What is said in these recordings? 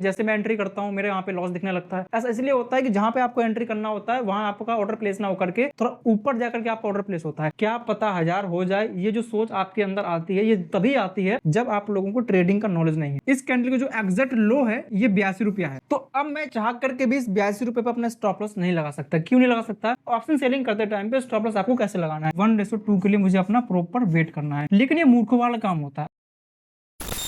जैसे मैं एंट्री करता हूँ मेरे यहाँ पे लॉस दिखने लगता है। ऐसा इसलिए होता है कि जहाँ पे आपको एंट्री करना होता है वहां आपका ऑर्डर प्लेस ना होकर के थोड़ा ऊपर जाकर के आपका ऑर्डर प्लेस होता है। क्या पता 1000 हो जाए, ये जो सोच आपके अंदर आती है ये तभी आती है जब आप लोगों को ट्रेडिंग का नॉलेज नहीं है। इस कैंडल का जो एग्जैक्ट लो है ये 82 रुपया है। तो अब मैं चाह करके भी इस 82 रुपए पर अपना स्टॉप लॉस नहीं लगा सकता। क्यों नहीं लगा सकता? ऑप्शन सेलिंग करते टाइम पे स्टॉप लॉस आपको कैसे लगाना है, 1:2 के लिए मुझे अपना प्रॉपर वेट करना है। लेकिन ये मूर्खों वाला काम होता है।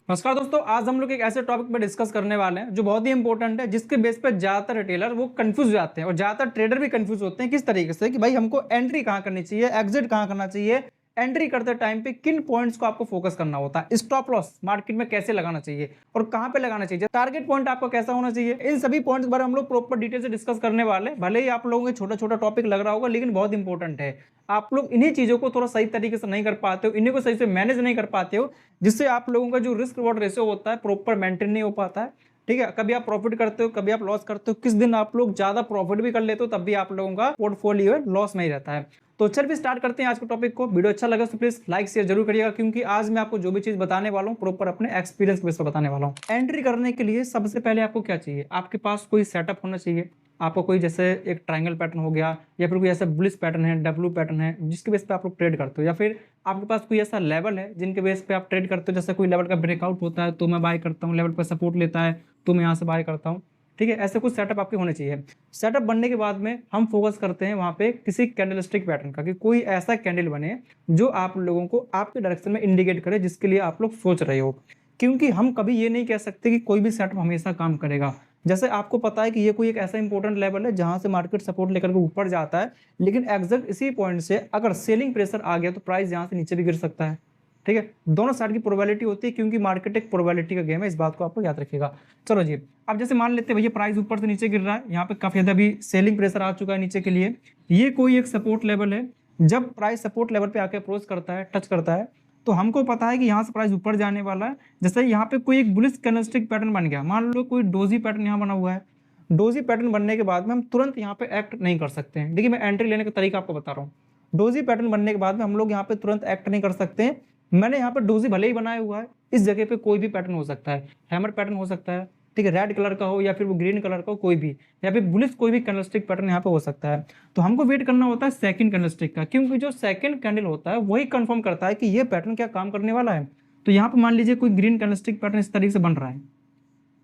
नमस्कार दोस्तों, आज हम लोग एक ऐसे टॉपिक पर डिस्कस करने वाले हैं जो बहुत ही इंपॉर्टेंट है, जिसके बेस पर ज्यादातर रिटेलर वो कंफ्यूज हो जाते हैं और ज्यादातर ट्रेडर भी कंफ्यूज होते हैं। किस तरीके से कि भाई हमको एंट्री कहां करनी चाहिए, एग्जिट कहां करना चाहिए, एंट्री करते टाइम पे किन पॉइंट्स को आपको फोकस करना होता है, स्टॉप लॉस मार्केट में कैसे लगाना चाहिए और कहां पे लगाना चाहिए, टारगेट पॉइंट आपका कैसा होना चाहिए, इन सभी पॉइंट्स के बारे में हम लोग प्रॉपर डिटेल से डिस्कस करने वाले हैं। भले ही आप लोगों को छोटा छोटा टॉपिक लग रहा होगा लेकिन बहुत इंपॉर्टेंट है। आप लोग इन्हीं चीजों को थोड़ा सही तरीके से नहीं कर पाते हो, इन्हीं को सही से मैनेज नहीं कर पाते हो, जिससे आप लोगों का जो रिस्क रिवॉर्ड रेशियो होता है प्रॉपर मेंटेन नहीं हो पाता है। ठीक है, कभी आप प्रॉफिट करते हो, कभी आप लॉस करते हो, किस दिन आप लोग ज्यादा प्रॉफिट भी कर लेते हो तब भी आप लोगों का पोर्टफोलियो लॉस नहीं रहता है। तो चल भी स्टार्ट करते हैं आज के टॉपिक को। वीडियो अच्छा लगा तो प्लीज लाइक शेयर जरूर करिएगा, क्योंकि आज मैं आपको जो भी चीज बताने वाला हूँ प्रॉपर अपने एक्सपीरियंस के बेस पर बताने वाला हूँ। एंट्री करने के लिए सबसे पहले आपको क्या चाहिए, आपके पास कोई सेटअप होना चाहिए। आपको कोई जैसे एक ट्रायंगल पैटर्न हो गया या फिर कोई ऐसा बुलिश पैटर्न है, डब्ल्यू पैटर्न है, जिसके बेस पे आप लोग ट्रेड करते हो, या फिर आपके पास कोई ऐसा लेवल है जिनके बेस पे आप ट्रेड करते हो। जैसे कोई लेवल का ब्रेकआउट होता है तो मैं बाय करता हूँ, लेवल पर सपोर्ट लेता है तो मैं यहाँ से बाय करता हूँ। ठीक है, ऐसे कुछ सेटअप आपके होने चाहिए। सेटअप बनने के बाद में हम फोकस करते हैं वहां पे किसी कैंडलस्टिक पैटर्न का, कि कोई ऐसा कैंडल बने जो आप लोगों को आपके डायरेक्शन में इंडिकेट करे, जिसके लिए आप लोग सोच रहे हो। क्योंकि हम कभी ये नहीं कह सकते कि कोई भी सेटअप हमेशा काम करेगा। जैसे आपको पता है कि ये कोई एक ऐसा इंपॉर्टेंट लेवल है जहां से मार्केट सपोर्ट लेकर के ऊपर जाता है, लेकिन एग्जैक्ट इसी पॉइंट से अगर सेलिंग प्रेशर आ गया तो प्राइस यहाँ से नीचे भी गिर सकता है। ठीक है, दोनों साइड की प्रोबेबिलिटी होती है, क्योंकि मार्केट एक प्रोबेबिलिटी का गेम है, इस बात को आपको याद रखिएगा। चलो जी, अब जैसे मान लेते हैं भैया प्राइस ऊपर से नीचे गिर रहा है, यहाँ पे काफी ज्यादा भी सेलिंग प्रेशर आ चुका है नीचे के लिए। ये कोई एक सपोर्ट लेवल है। जब प्राइस सपोर्ट लेवल पे आके अप्रोच करता है, टच करता है, तो हमको पता है कि यहाँ से प्राइस ऊपर जाने वाला है। जैसे यहाँ पे कोई एक बुलिश कैंडलस्टिक पैटर्न बन गया, मान लो कोई डोजी पैटर्न यहाँ बना हुआ है। डोजी पैटर्न बनने के बाद में हम तुरंत यहाँ पे एक्ट नहीं कर सकते हैं। देखिए, मैं एंट्री लेने का तरीका आपको बता रहा हूँ। डोजी पैटर्न बनने के बाद में हम लोग यहाँ पे तुरंत एक्ट नहीं कर सकते हैं। मैंने यहाँ पे डोजी भले ही बनाया हुआ है, इस जगह पे कोई भी पैटर्न हो सकता है, हैमर पैटर्न हो सकता है, ठीक है, रेड कलर का हो या फिर वो ग्रीन कलर का हो, कोई भी, या फिर बुलिश कोई भी कैंडलस्टिक पैटर्न यहाँ पे हो सकता है। तो हमको वेट करना होता है सेकंड कैंडलस्टिक का, क्योंकि जो सेकंड कैंडल होता है वही कंफर्म करता है कि ये पैटर्न क्या काम करने वाला है। तो यहाँ पे मान लीजिए कोई ग्रीन कैंडलस्टिक पैटर्न इस तरीके से बन रहा है।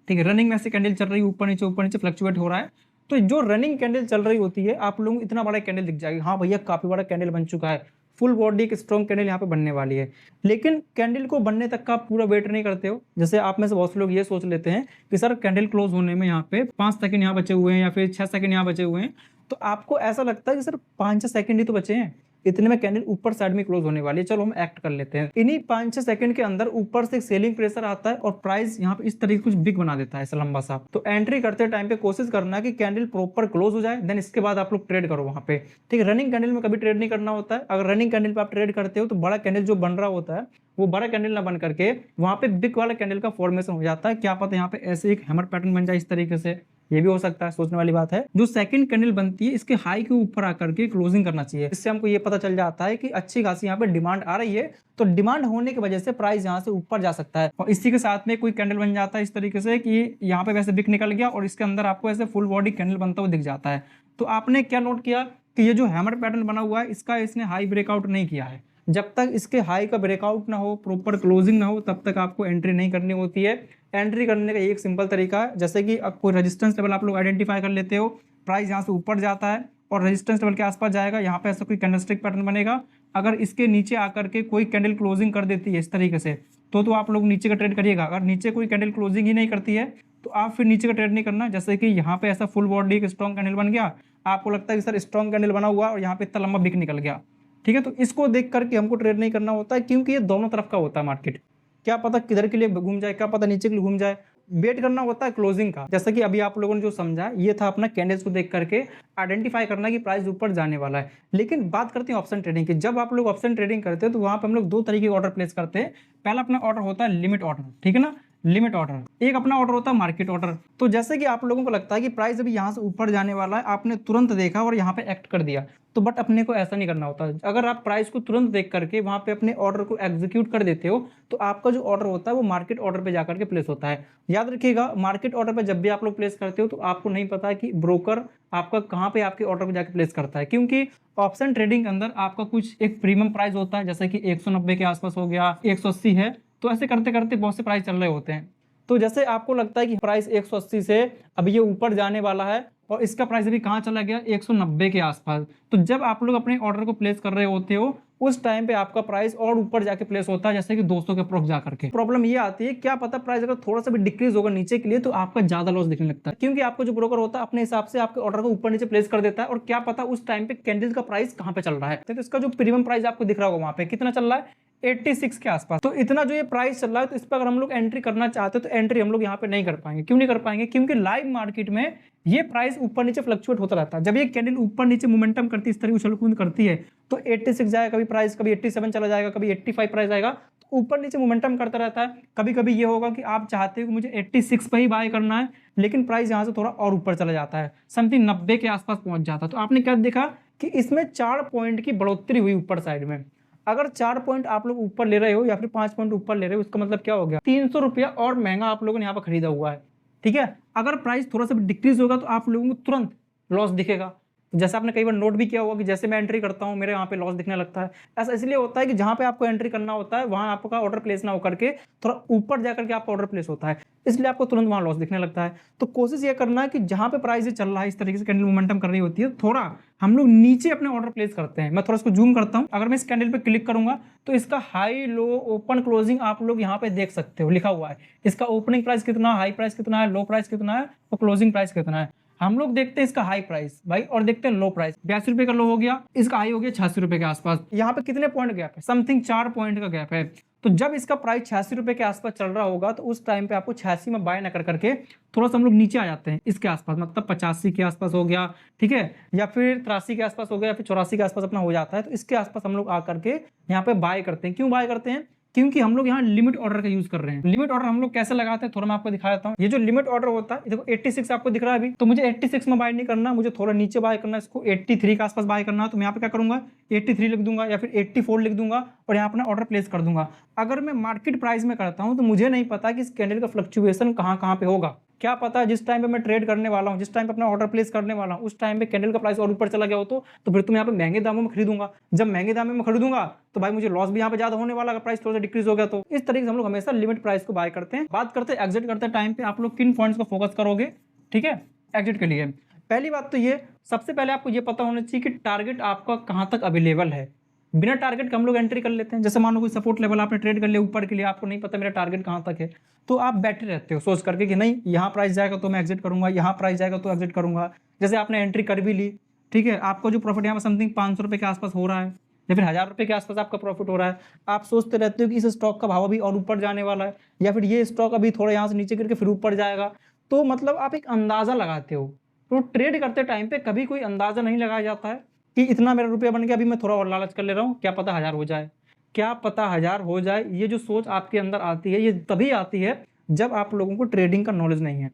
ठीक है, रनिंग में ऐसे कैंडल चल रही है, ऊपर नीचे फ्लक्चुएट हो रहा है। तो जो रनिंग कैंडल चल रही होती है, आप लोगों को इतना बड़ा कैंडल दिख जाएगा, हाँ भैया काफी बड़ा कैंडल बन चुका है, फुल बॉडी एक स्ट्रॉन्ग कैंडल यहाँ पे बनने वाली है। लेकिन कैंडल को बनने तक का आप पूरा वेट नहीं करते हो। जैसे आप में से बहुत से लोग ये सोच लेते हैं कि सर कैंडल क्लोज होने में यहाँ पे 5 सेकंड यहाँ बचे हुए हैं या फिर 6 सेकंड यहाँ बचे हुए हैं, तो आपको ऐसा लगता है कि सर 5-6 सेकंड ही तो बचे हैं, इतने में कैंडल ऊपर साइड में क्लोज होने वाली है, चलो हम एक्ट कर लेते हैं। इन्हीं 5-6 सेकंड के अंदर ऊपर से सेलिंग प्रेशर आता है और प्राइस यहाँ पे इस तरीके कुछ बिग बना देता है ऐसा लंबा सा। तो एंट्री करते टाइम पे कोशिश करना कि कैंडल प्रॉपर क्लोज हो जाए, देन इसके बाद आप लोग ट्रेड करो वहां पे। ठीक है, रनिंग कैंडल में कभी ट्रेड नहीं करना होता है। अगर रनिंग कैंडल पे आप ट्रेड करते हो तो बड़ा कैंडल जो बन रहा होता है वो बड़ा कैंडल ना बन करके वहां पे बिग वाला कैंडल का फॉर्मेशन हो जाता है। क्या पता यहाँ पे ऐसे एक हैमर पैटर्न बन जाए इस तरीके से, ये भी हो सकता है, सोचने वाली बात है। जो सेकंड कैंडल बनती है इसके हाई के ऊपर आकर के क्लोजिंग करना चाहिए। इससे हमको ये पता चल जाता है कि अच्छी खासी यहाँ पे डिमांड आ रही है, तो डिमांड होने की वजह से प्राइस यहाँ से ऊपर जा सकता है। और इसी के साथ में कोई कैंडल बन जाता है इस तरीके से कि यहाँ पे वैसे बिक निकल गया और इसके अंदर आपको ऐसे फुल बॉडी कैंडल बनता हुआ दिख जाता है। तो आपने क्या नोट किया कि ये जो हैमर पैटर्न बना हुआ है इसका इसने हाई ब्रेकआउट नहीं किया है। जब तक इसके हाई का ब्रेकआउट ना हो, प्रॉपर क्लोजिंग ना हो, तब तक आपको एंट्री नहीं करनी होती है। एंट्री करने का एक सिंपल तरीका है, जैसे कि कोई रेजिस्टेंस लेवल आप लोग आइडेंटिफाई कर लेते हो, प्राइस यहाँ से ऊपर जाता है और रेजिस्टेंस लेवल के आसपास जाएगा, यहाँ पे ऐसा कोई कैंडलस्टिक पैटर्न बनेगा। अगर इसके नीचे आकर के कोई कैंडल क्लोजिंग कर देती है इस तरीके से, तो आप लोग नीचे का ट्रेड करिएगा। अगर नीचे कोई कैंडल क्लोजिंग ही नहीं करती है तो आप फिर नीचे का ट्रेड नहीं करना। जैसे कि यहाँ पे ऐसा फुल बॉडी एक स्ट्रॉन्ग कैंडल बन गया, आपको लगता है कि सर स्ट्रॉन्ग कैंडल बना हुआ और यहाँ पे इतना लंबा बिक निकल गया, ठीक है, तो इसको देख करके हमको ट्रेड नहीं करना होता है, क्योंकि ये दोनों तरफ का होता है मार्केट। क्या पता किधर के लिए घूम जाए, क्या पता नीचे के लिए घूम जाए। वेट करना होता है क्लोजिंग का। जैसे कि अभी आप लोगों ने जो समझा ये था अपना कैंडल्स को देख करके आइडेंटिफाई करना कि प्राइस ऊपर जाने वाला है। लेकिन बात करते हैं ऑप्शन ट्रेडिंग की। जब आप लोग ऑप्शन ट्रेडिंग करते हैं तो वहां पे हम लोग दो तरीके के ऑर्डर प्लेस करते हैं। पहला अपना ऑर्डर होता है लिमिट ऑर्डर, ठीक है ना। लिमिट ऑर्डर, एक अपना ऑर्डर होता है मार्केट ऑर्डर। तो जैसे कि आप लोगों को लगता है कि प्राइस अभी यहाँ से ऊपर जाने वाला है, आपने तुरंत देखा और यहाँ पे एक्ट कर दिया, तो बट अपने को ऐसा नहीं करना होता। अगर आप प्राइस को तुरंत देख करके वहाँ पे अपने ऑर्डर को एग्जीक्यूट कर देते हो, तो आपका जो ऑर्डर होता है वो मार्केट ऑर्डर पे जाकर के प्लेस होता है। याद रखिएगा, मार्केट ऑर्डर पे जब भी आप लोग प्लेस करते हो तो आपको नहीं पता है कि ब्रोकर आपका कहाँ पे आपके ऑर्डर पे जाकर प्लेस करता है, क्योंकि ऑप्शन ट्रेडिंग के अंदर आपका कुछ एक प्रीमियम प्राइस होता है, जैसे कि 190 के आसपास हो गया, 180 है, तो ऐसे करते करते बहुत से प्राइस चल रहे होते हैं। तो जैसे आपको लगता है कि प्राइस 180 से अभी ये ऊपर जाने वाला है और इसका प्राइस अभी कहाँ चला गया, 190 के आसपास, तो जब आप लोग अपने ऑर्डर को प्लेस कर रहे होते हो उस टाइम पे आपका प्राइस और ऊपर जाके प्लेस होता है, जैसे कि 200 के अप्रोक्स जा करके। प्रॉब्लम ये आती है, क्या पता प्राइस अगर थोड़ा सा भी डिक्रीज होगा नीचे के लिए तो आपका ज्यादा लॉस दिखने लगता है, क्योंकि आपको जो ब्रोकर होता है अपने हिसाब से आपके ऑर्डर को ऊपर नीचे प्लेस कर देता है, और क्या पता उस टाइम पे कैंडल का प्राइस कहाँ पे चल रहा है। तो इसका जो प्रीमियम प्राइस आपको दिख रहा होगा वहां पे कितना चल रहा है, 86 के आसपास। तो इतना जो ये प्राइस चल रहा है, तो इस पर अगर हम लोग एंट्री करना चाहते हैं तो एंट्री हम लोग यहाँ पे नहीं कर पाएंगे। क्यों नहीं कर पाएंगे, क्योंकि लाइव मार्केट में ये प्राइस ऊपर नीचे फ्लक्चुएट होता रहता है। जब ये कैंडल ऊपर नीचे मोमेंटम करती है, इस तरह उछल कूद करती है, तो 86 जाएगा कभी प्राइस, कभी 87 चला जाएगा, कभी 85 प्राइस आएगा, तो ऊपर नीचे मोमेंटम करता रहता है। कभी कभी ये होगा कि आप चाहते हो कि मुझे 86 पे ही बाय करना है, लेकिन प्राइस यहाँ से थोड़ा और ऊपर चला जाता है, समथिंग 90 के आसपास पहुंच जाता है। तो आपने क्या देखा कि इसमें 4 पॉइंट की बढ़ोतरी हुई ऊपर साइड में। अगर 4 पॉइंट आप लोग ऊपर ले रहे हो या फिर 5 पॉइंट ऊपर ले रहे हो, उसका मतलब क्या हो गया, 300 रुपया और महंगा आप लोगों ने यहाँ पर खरीदा हुआ है। ठीक है, अगर प्राइस थोड़ा सा डिक्रीज होगा तो आप लोगों को तुरंत लॉस दिखेगा। जैसे आपने कई बार नोट भी किया होगा कि जैसे मैं एंट्री करता हूँ मेरे यहाँ पे लॉस दिखने लगता है। ऐसा इसलिए होता है कि जहाँ पे आपको एंट्री करना होता है वहाँ आपका ऑर्डर प्लेस ना होकर के थोड़ा ऊपर जाकर के आपका ऑर्डर प्लेस होता है, इसलिए आपको तुरंत वहाँ लॉस दिखने लगता है। तो कोशिश ये करना है कि जहाँ पे प्राइस चल रहा है, इस तरीके से कैंडल मोमेंटम कर रही होती है, थोड़ा हम लोग नीचे अपने ऑर्डर प्लेस करते हैं। मैं थोड़ा इसको जूम करता हूँ, अगर मैं इस कैंडल पे क्लिक करूंगा तो इसका हाई लो ओपन क्लोजिंग आप लोग यहाँ पे देख सकते हो, लिखा हुआ है इसका ओपनिंग प्राइस कितना, हाई प्राइस कितना है, लो प्राइस कितना है और क्लोजिंग प्राइस कितना है। हम लोग देखते हैं इसका हाई प्राइस भाई और देखते हैं लो प्राइस। 82 रुपए का लो हो गया, इसका हाई हो गया 86 रुपए के आसपास। यहाँ पे कितने पॉइंट गैप है, समथिंग 4 पॉइंट का गैप है। तो जब इसका प्राइस 86 रुपए के आसपास चल रहा होगा तो उस टाइम पे आपको 86 में बाय ना कर करके थोड़ा सा हम लोग नीचे आ जाते हैं इसके आसपास, मतलब 85 के आसपास हो गया, ठीक है, या फिर 83 के आसपास हो गया, या फिर 84 के आसपास अपना हो जाता है। तो इसके आसपास हम लोग आकर के यहाँ पे बाय करते हैं। क्यों बाय करते हैं, क्योंकि हम लोग यहाँ लिमिट ऑर्डर का यूज कर रहे हैं। लिमिट ऑर्डर हम लोग कैसे लगाते हैं थोड़ा मैं आपको दिखा देता हूँ। ये जो लिमिट ऑर्डर होता है, देखो 86 आपको दिख रहा है अभी, तो मुझे 86 में बाय नहीं करना, मुझे थोड़ा नीचे बाय करना है, इसको 83 के आसपास बाय करना है। तो मैं यहाँ पे क्या करूंगा, 83 लिख दूंगा या फिर 84 लिख दूंगा और यहाँ अपना ऑर्डर प्लेस कर दूंगा। अगर मैं मार्केट प्राइस में करता हूँ तो मुझे नहीं पता कि इस कैंडल का फ्लक्चुएशन कहाँ पे होगा। क्या पता जिस टाइम पे मैं ट्रेड करने वाला हूँ, जिस टाइम पे अपना ऑर्डर प्लेस करने वाला हूँ, उस टाइम पे कैंडल का प्राइस और ऊपर चला गया हो तो फिर तो मैं यहाँ पे महंगे दामों में खरीदूंगा। जब महंगे दामों में खरीदूंगा तो भाई मुझे लॉस भी यहाँ पे ज्यादा होने वाला, प्राइस थोड़ा सा डिक्रीज हो गया। तो इस तरीके से हम लोग हमेशा लिमिट प्राइस को बाय करते हैं। बात करते हैं एग्जिट करते टाइम पे आप लोग किन पॉइंट्स को फोकस करोगे, ठीक है, एग्जिट के लिए। पहली बात तो ये, सबसे पहले आपको ये पता होना चाहिए कि टारगेट आपका कहाँ तक अवेलेबल है। बिना टारगेट के हम लोग एंट्री कर लेते हैं। जैसे मान लो कोई सपोर्ट लेवल आपने ट्रेड कर लिया ऊपर के लिए, आपको नहीं पता मेरा टारगेट कहाँ तक है, तो आप बैठे रहते हो सोच करके कि नहीं यहाँ प्राइस जाएगा तो मैं एग्जिट करूंगा, यहाँ प्राइस जाएगा तो एग्जिट करूंगा। जैसे आपने एंट्री कर भी ली, ठीक है, आपको जो प्रॉफिट यहाँ पर समथिंग 500 रुपये के आसपास हो रहा है या फिर 1000 रुपये के आसपास आपका प्रॉफिट हो रहा है, आप सोचते रहते हो कि इस स्टॉक का भाव अभी और ऊपर जाने वाला है या फिर ये स्टॉक अभी थोड़ा यहाँ से नीचे करके फिर ऊपर जाएगा। तो मतलब आप एक अंदाजा लगाते हो। तो ट्रेड करते टाइम पे कभी कोई अंदाजा नहीं लगाया जाता है कि इतना मेरा रुपया बन गया, अभी मैं थोड़ा और लालच कर ले रहा हूँ, क्या पता 1000 हो जाए, क्या पता 1000 हो जाए। ये जो सोच आपके अंदर आती है, ये तभी आती है जब आप लोगों को ट्रेडिंग का नॉलेज नहीं है,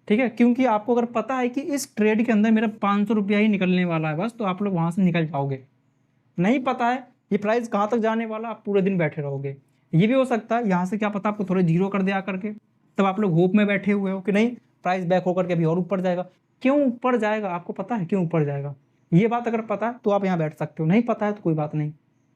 ठीक है। क्योंकि आपको अगर पता है कि इस ट्रेड के अंदर मेरा 500 रुपया ही निकलने वाला है बस, तो आप लोग वहाँ से निकल जाओगे। नहीं पता है ये प्राइस कहाँ तक जाने वाला, आप पूरे दिन बैठे रहोगे। ये भी हो सकता है यहाँ से क्या पता आपको थोड़े जीरो कर दिया करके, तब आप लोग होप में बैठे हुए हो कि नहीं प्राइस बैक होकर के अभी और ऊपर जाएगा। क्यों ऊपर जाएगा आपको पता है, क्यों ऊपर जाएगा, ये बात अगर पता है तो आप यहाँ बैठ सकते हो, नहीं पता है तो कोई बात नहीं,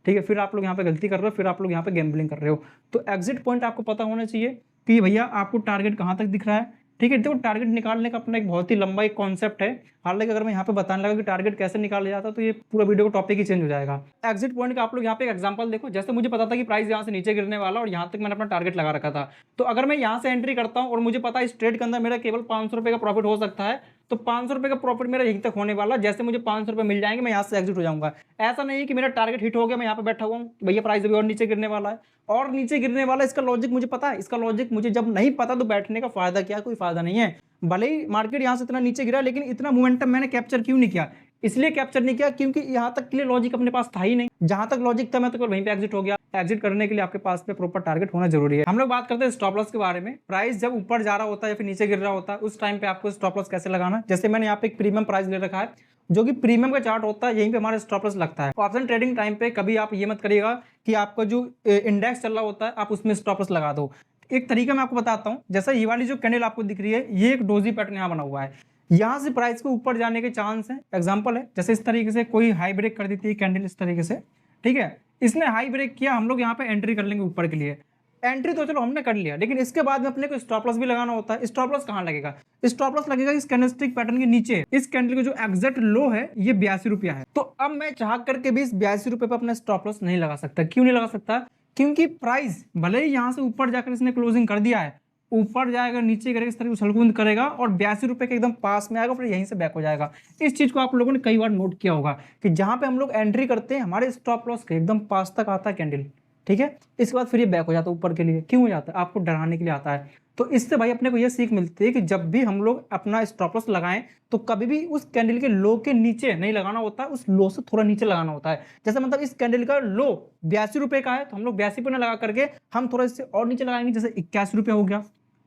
ठीक है। फिर आप लोग यहाँ पे गलती कर रहे हो, फिर आप लोग यहाँ पे गैम्बलिंग कर रहे हो। तो एग्जिट पॉइंट आपको पता होना चाहिए कि भैया आपको टारगेट कहाँ तक दिख रहा है, ठीक है। देखो टारगेट निकालने का अपना एक बहुत ही लंबा एक कॉन्सेप्ट है। हालांकि अगर मैं यहाँ पे बताने लगा कि टारगेट कैसे निकाला जाता है तो ये पूरा वीडियो का टॉपिक ही चेंज हो जाएगा। एग्जिट पॉइंट का आप लोग यहाँ पे एक एग्जांपल देखो। जैसे मुझे पता था कि प्राइस यहाँ से नीचे गिरने वाला और यहाँ तक मैंने अपना टारगेट लगा रखा था, तो अगर मैं यहाँ से एंट्री करता हूँ और मुझे पता है इस ट्रेड के अंदर मेरा केवल 500 रुपये का प्रॉफिट हो सकता है, तो 500 रुपये का प्रॉफिट मेरा यहीं तक होने वाला। जैसे मुझे 500 रुपये मिल जाएंगे मैं यहाँ से एग्जिट हो जाऊंगा। ऐसा नहीं है कि मेरा टारगेट हिट हो गया मैं यहाँ पे बैठा हुआ हूँ भैया प्राइस अभी और नीचे गिरने वाला है और नीचे गिरने वाला है। इसका लॉजिक मुझे पता है, इसका लॉजिक मुझे जब नहीं पता तो बैठने का फायदा क्या, कोई फायदा नहीं है। भले ही मार्केट यहाँ से इतना नीचे गिरा लेकिन इतना मोमेंटम मैंने कैप्चर क्यों नहीं किया, इसलिए कैप्चर नहीं किया क्योंकि यहाँ तक के लिए लॉजिक अपने पास था ही नहीं। जहां तक लॉजिक था मैं तो वहीं पे एग्जिट हो गया। एग्जिट करने के लिए आपके पास पे प्रॉपर टारगेट होना जरूरी है। हम लोग बात करते हैं स्टॉप लॉस के बारे में। प्राइस जब ऊपर जा रहा होता है या फिर नीचे गिर रहा होता है उस टाइम पे आपको स्टॉप लॉस कैसे लगाना है। जैसे मैंने यहाँ पे एक प्रीमियम प्राइस ले रखा है, जो कि प्रीमियम का चार्ट होता है, यहीं पे हमारा स्टॉप लॉस लगता है। ऑप्शन ट्रेडिंग टाइम पे कभी आप ये मत करिएगा कि आपका जो इंडेक्स चल रहा होता है आप उसमें स्टॉप लॉस लगा दो। एक तरीका मैं आपको बताता हूँ। जैसा ये वाली जो कैंडल आपको दिख रही है, ये एक डोजी पैटर्न यहाँ बना हुआ है। यहाँ से प्राइस को ऊपर जाने के चांस है। एग्जांपल है, जैसे इस तरीके से कोई हाई ब्रेक कर देती है कैंडल इस तरीके से, ठीक है, इसने हाई ब्रेक किया, हम लोग यहाँ पे एंट्री कर लेंगे ऊपर के लिए। एंट्री तो चलो हमने कर लिया, लेकिन इसके बाद में अपने को स्टॉप लॉस भी लगाना होता है। स्टॉप लॉस कहाँ लगेगा? स्टॉप लॉस लगेगा इस कैंडलस्टिक पैटर्न के नीचे। इस कैंडल का जो एग्जैक्ट लो है ये 82 रुपया है। तो अब मैं चाह करके भी इस 82 रुपये पर अपना स्टॉप लॉस नहीं लगा सकता। क्यों नहीं लगा सकता? क्योंकि प्राइस भले ही यहाँ से ऊपर जाकर इसने क्लोजिंग कर दिया है, ऊपर जाएगा नीचे करेगा, इस तरह उछलकूंद करेगा और 82 रुपये के एकदम पास में आएगा, फिर यहीं से बैक हो जाएगा। इस चीज को आप लोगों ने कई बार नोट किया होगा कि जहां पे हम लोग एंट्री करते हैं हमारे स्टॉप लॉस के एकदम पास तक आता है कैंडल, ठीक है, इसके बाद फिर ये बैक हो जाता है ऊपर के लिए। क्यों हो जाता है? आपको डराने के लिए आता है। तो इससे भाई अपने को ये सीख मिलती है कि जब भी हम लोग अपना स्टॉप लॉस लगाएं तो कभी भी उस कैंडल के लो के नीचे नहीं लगाना होता है, उस लो से थोड़ा नीचे लगाना होता है। जैसे मतलब इस कैंडल का लो 82 रुपये का है तो हम लोग 82 पे ना लगा करके हम थोड़ा इससे और नीचे लगाएंगे, जैसे 81 रुपया हो गया,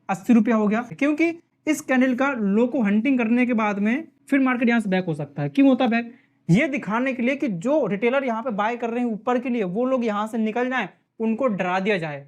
80 रुपया हो गया, क्योंकि इस कैंडल का लो को हंटिंग करने के बाद में फिर मार्केट यहाँ से बैक हो सकता है। क्यों होता है बैक? ये दिखाने के लिए कि जो रिटेलर यहाँ पे बाय कर रहे हैं ऊपर के लिए, वो लोग यहाँ से निकल जाएं, उनको डरा दिया जाए।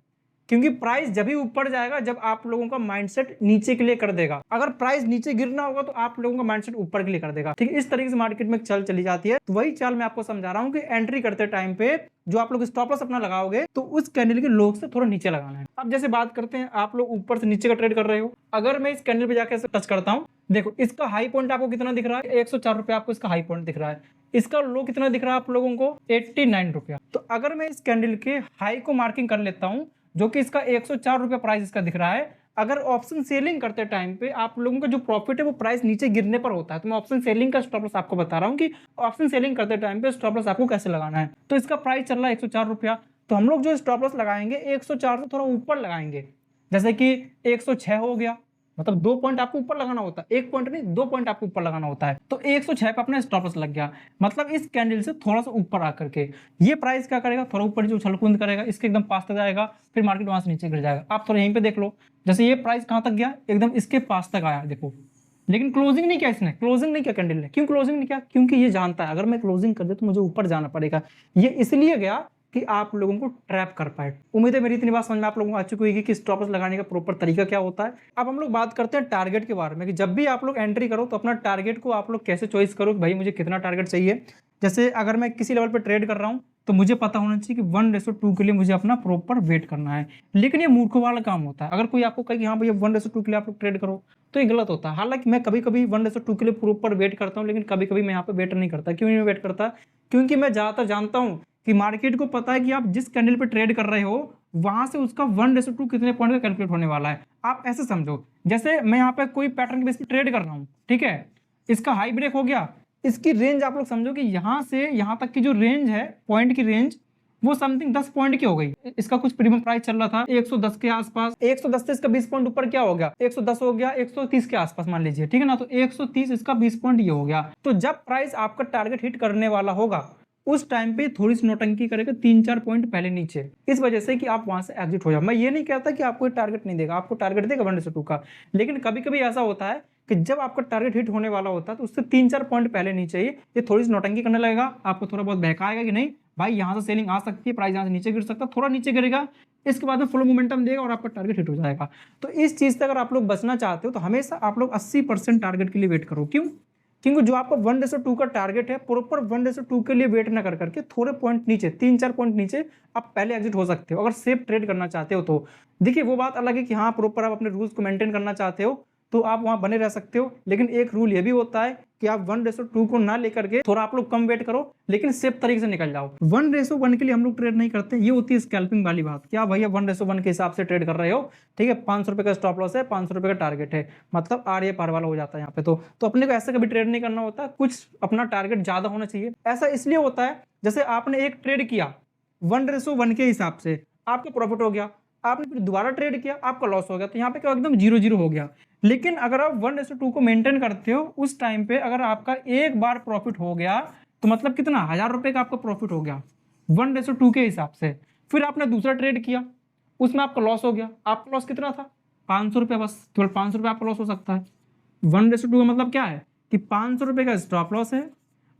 क्योंकि प्राइस जब भी ऊपर जाएगा जब आप लोगों का माइंडसेट नीचे के लिए कर देगा। अगर प्राइस नीचे गिरना होगा तो आप लोगों का माइंडसेट ऊपर के लिए कर देगा। ठीक है, इस तरीके से मार्केट में चल चली जाती है। तो वही चाल मैं आपको समझा रहा हूँ कि एंट्री करते टाइम पे जो आप लोग स्टॉप लॉस अपना लगाओगे तो उस कैंडल के लो से थोड़ा नीचे लगाना है। अब जैसे बात करते हैं, आप लोग ऊपर से नीचे का ट्रेड कर रहे हो, अगर मैं इस कैंडल पे जाकर टच करता हूँ, देखो इसका हाई पॉइंट आपको कितना दिख रहा है? 104 रुपया आपको इसका हाई पॉइंट दिख रहा है। इसका लो कितना दिख रहा है आप लोगों को? 89 रुपया। तो अगर मैं इस कैंडल के हाई को मार्किंग कर लेता हूं, जो कि इसका 104 रुपया प्राइस इसका दिख रहा है, अगर ऑप्शन सेलिंग करते टाइम पे आप लोगों का जो प्रॉफिट है वो प्राइस नीचे गिरने पर होता है, तो मैं ऑप्शन सेलिंग का स्टॉप लॉस आपको बता रहा हूं कि ऑप्शन सेलिंग करते टाइम पे स्टॉप लॉस आपको कैसे लगाना है। तो इसका प्राइस चल रहा है 104 रुपया, तो हम लोग जो स्टॉप लॉस लगाएंगे 104 से थोड़ा ऊपर लगाएंगे, जैसे कि 106 हो गया। मतलब 2 पॉइंट आपको ऊपर लगाना होता है, 1 पॉइंट नहीं 2 पॉइंट आपको ऊपर लगाना होता है। तो 106 पे अपना स्टॉप लॉस लग गया, मतलब इस कैंडल से थोड़ा सा ऊपर आकर के ये प्राइस क्या करेगा? थोड़ा ऊपर जो उछलकूंद करेगा, इसके एकदम पास तक जाएगा, फिर मार्केट वहां से नीचे गिर जाएगा। आप थोड़ा यहीं पे देख लो, जैसे ये प्राइस कहां तक गया? एकदम इसके पास तक आया, देखो, लेकिन क्लोजिंग नहीं किया इसने, क्लोजिंग नहीं किया कैंडल ने। क्यों क्लोजिंग नहीं किया? क्योंकि ये जानता है अगर मैं क्लोजिंग कर दे तो मुझे ऊपर जाना पड़ेगा। ये इसलिए गया कि आप लोगों को ट्रैप कर पाए। उम्मीद है मेरी इतनी बात समझ में आप लोगों को आ चुकी होगी कि स्टॉप लॉस लगाने का प्रॉपर तरीका क्या होता है। अब हम लोग बात करते हैं टारगेट के बारे में, कि जब भी आप लोग एंट्री करो तो अपना टारगेट को आप लोग कैसे चॉइस करो कि भाई मुझे कितना टारगेट चाहिए। जैसे अगर मैं किसी लेवल पर ट्रेड कर रहा हूँ तो मुझे पता होना चाहिए कि 1:2 के लिए मुझे अपना प्रॉपर वेट करना है। लेकिन ये मूर्खों वाला काम होता है। अगर कोई आपको कहे कि हाँ भैया 1:2 के लिए आप लोग ट्रेड करो, तो ये गलत होता है। हालांकि मैं कभी कभी 1:2 के लिए प्रॉपर वेट करता हूँ, लेकिन कभी कभी मैं यहाँ पे वेट नहीं करता। क्यों नहीं वेट करता? क्योंकि मैं ज़्यादातर जानता हूँ कि मार्केट को पता है कि आप जिस कैंडल पे ट्रेड कर रहे हो वहां से उसका 1:2 कितने पॉइंट का कैलकुलेट होने वाला है। आप ऐसे समझो, जैसे मैं यहाँ पे कोई पैटर्न के बेस पे ट्रेड कर रहा हूँ, ठीक है, इसका हाई ब्रेक हो गया, इसकी रेंज आप लोग समझो कि यहाँ से यहाँ तक की जो रेंज है, पॉइंट की रेंज, वो समथिंग 10 पॉइंट की हो गई। इसका कुछ प्रीमियम प्राइस चल रहा था 110 के आसपास, 110 से इसका 20 पॉइंट ऊपर क्या हो गया? 110 हो गया, 130 के आसपास मान लीजिए, ठीक है ना। तो 130 इसका 20 पॉइंट ये हो गया। तो जब प्राइस आपका टारगेट हिट करने वाला होगा उस टाइम पे थोड़ी सी नोटंकी करेगा 3-4 पॉइंट पहले नीचे, इस वजह से कि आप वहां से एग्जिट हो जाओ। मैं ये नहीं कहता कि आपको टारगेट नहीं देगा, आपको टारगेट देगा 1:2 का, लेकिन कभी कभी ऐसा होता है कि जब आपका टारगेट हिट होने वाला होता है तो उससे 3-4 पॉइंट पहले नीचे ही ये थोड़ी सी नोटंकी करने लगेगा, आपको थोड़ा बहुत बहकाएगा कि नहीं भाई यहाँ से सेलिंग आ सकती है, प्राइस यहाँ से नीचे गिर सकता है, थोड़ा नीचे गिरेगा, इसके बाद में फुल मोमेंटम देगा और आपका टारगेट हिट हो जाएगा। तो इस चीज से अगर आप लोग बचना चाहते हो तो हमेशा आप लोग 80% टारगेट के लिए वेट करो। क्यों? क्योंकि जो आपका 1:2 का टारगेट है, प्रॉपर 1:2 के लिए वेट ना कर करके थोड़े पॉइंट नीचे, 3-4 पॉइंट नीचे आप पहले एग्जिट हो सकते हो अगर सेफ ट्रेड करना चाहते हो। तो देखिए वो बात अलग है कि हाँ प्रॉपर आप अपने रूल्स को मेंटेन करना चाहते हो तो आप वहां बने रह सकते हो, लेकिन एक रूल ये भी होता है कि आप 1:2 को ना लेकर के थोड़ा आप लोग कम वेट करो, लेकिन सेफ तरीके से निकल जाओ। 1:1 के लिए हम लोग ट्रेड नहीं करते, ये होती है स्कैल्पिंग वाली बात। क्या भैया 1:1 के हिसाब से ट्रेड कर रहे हो, ठीक है, 500 रुपए का स्टॉप लॉस है, 500 रुपए का टारगेट है, मतलब आर पार वाला हो जाता है यहाँ पे। तो अपने को ऐसे कभी ट्रेड नहीं करना होता, कुछ अपना टारगेट ज्यादा होना चाहिए। ऐसा इसलिए होता है जैसे आपने एक ट्रेड किया 1:1 के हिसाब से, आपका प्रॉफिट हो गया, आपने फिर दोबारा ट्रेड किया, आपका लॉस हो गया, तो यहाँ पे क्या एकदम 0-0 हो गया। लेकिन अगर आप 1:2 को मेंटेन करते हो, उस टाइम पे अगर आपका एक बार प्रॉफिट हो गया तो मतलब कितना 1000 रुपए का आपका प्रॉफिट हो गया 1:2 के हिसाब से। फिर आपने दूसरा ट्रेड किया, उसमें आपका लॉस हो गया, आपका लॉस कितना था 500 रुपये, बस केवल 500 रुपये आपका लॉस हो सकता है। 1:2 का मतलब क्या है कि 500 रुपये का स्टॉप लॉस है,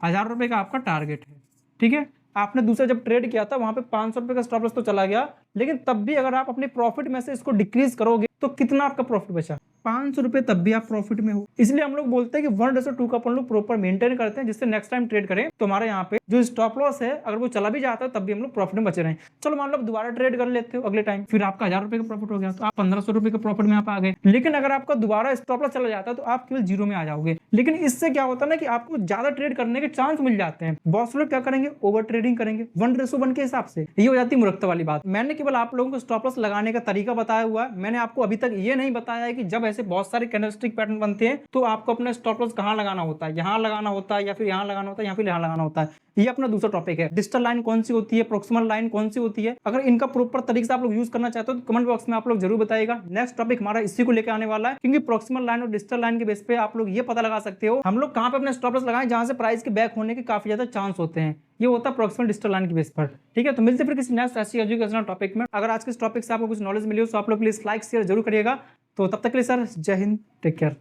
1000 रुपये का आपका टारगेट है। ठीक है, आपने दूसरा जब ट्रेड किया था वहां पे 500 रुपये का स्टॉप लॉस तो चला गया, लेकिन तब भी अगर आप अपने प्रॉफिट में से इसको डिक्रीज करोगे तो कितना आपका प्रॉफिट बचा 500 रुपये, तब भी आप प्रॉफिट में हो। इसलिए हम लोग बोलते हैं कि 1:2 का अपन लोग प्रॉपर मेंटेन करते हैं, जिससे नेक्स्ट टाइम ट्रेड करें तो हमारे यहाँ पे जो स्टॉप लॉस है अगर वो चला भी जाता है तब भी हम लोग प्रॉफिट में बचे रहें। चलो मान लो दोबारा ट्रेड कर लेते हो अगले टाइम, फिर आपका 1000 रुपये का प्रॉफिट हो गया तो आप 1500 रुपये का प्रॉफिट में आप आ गए। लेकिन अगर आपका दोबारा स्टॉप लॉस चला जाता है तो आप केवल 0 में आ जाओगे। लेकिन इससे क्या होता है ना कि आपको ज्यादा ट्रेड करने के चांस मिल जाते हैं। बहुत लोग क्या करेंगे, ओवर ट्रेडिंग करेंगे 1:1 के हिसाब से, ये हो जाती है मूर्खता वाली बात। मैंने केवल आप लोगों को स्टॉप लॉस लगाने का तरीका बताया हुआ है, मैंने आपको अभी तक ये नहीं बताया है कि जब ऐसे बहुत सारे कैंडलस्टिक पैटर्न बनते हैं तो आपको अपना स्टॉप लॉस कहां लगाना होता है, यहां लगाना होता है या फिर यहां लगाना होता है या फिर यहां लगाना होता है। ये अपना दूसरा टॉपिक है। डिजिटल लाइन कौन सी होती है, प्रोक्सिमल लाइन कौन सी होती है, अगर इनका प्रॉपर तरीके से आप लोग यूज करना चाहते हो तो कमेंट बॉक्स में आप लोग जरूर बताइएगा। नेक्स्ट टॉपिक हमारा इसी को लेकर आने वाला है, क्योंकि प्रोक्सिमल लाइन और डिजिटल लाइन के बेस पे आप लोग ये पता लगा सकते हो हम लोग कहां पे अपने स्टॉप लॉस लगाएं जहां से प्राइस के बैक होने के काफी ज्यादा चांस होते हैं। ये होता है प्रोक्सिमल डिजिटल लाइन के बेस पर। ठीक है, तो मिलते फिर किसी नेक्स्ट ऐसी एजुकेशनल टॉपिक में। अगर आज के इस टॉपिक से आपको कुछ नॉलेज मिली हो तो आप लोग प्लीज लाइक शेयर जरूर करिएगा। तो तब तक के लिए सर जय हिंद, टेक केयर।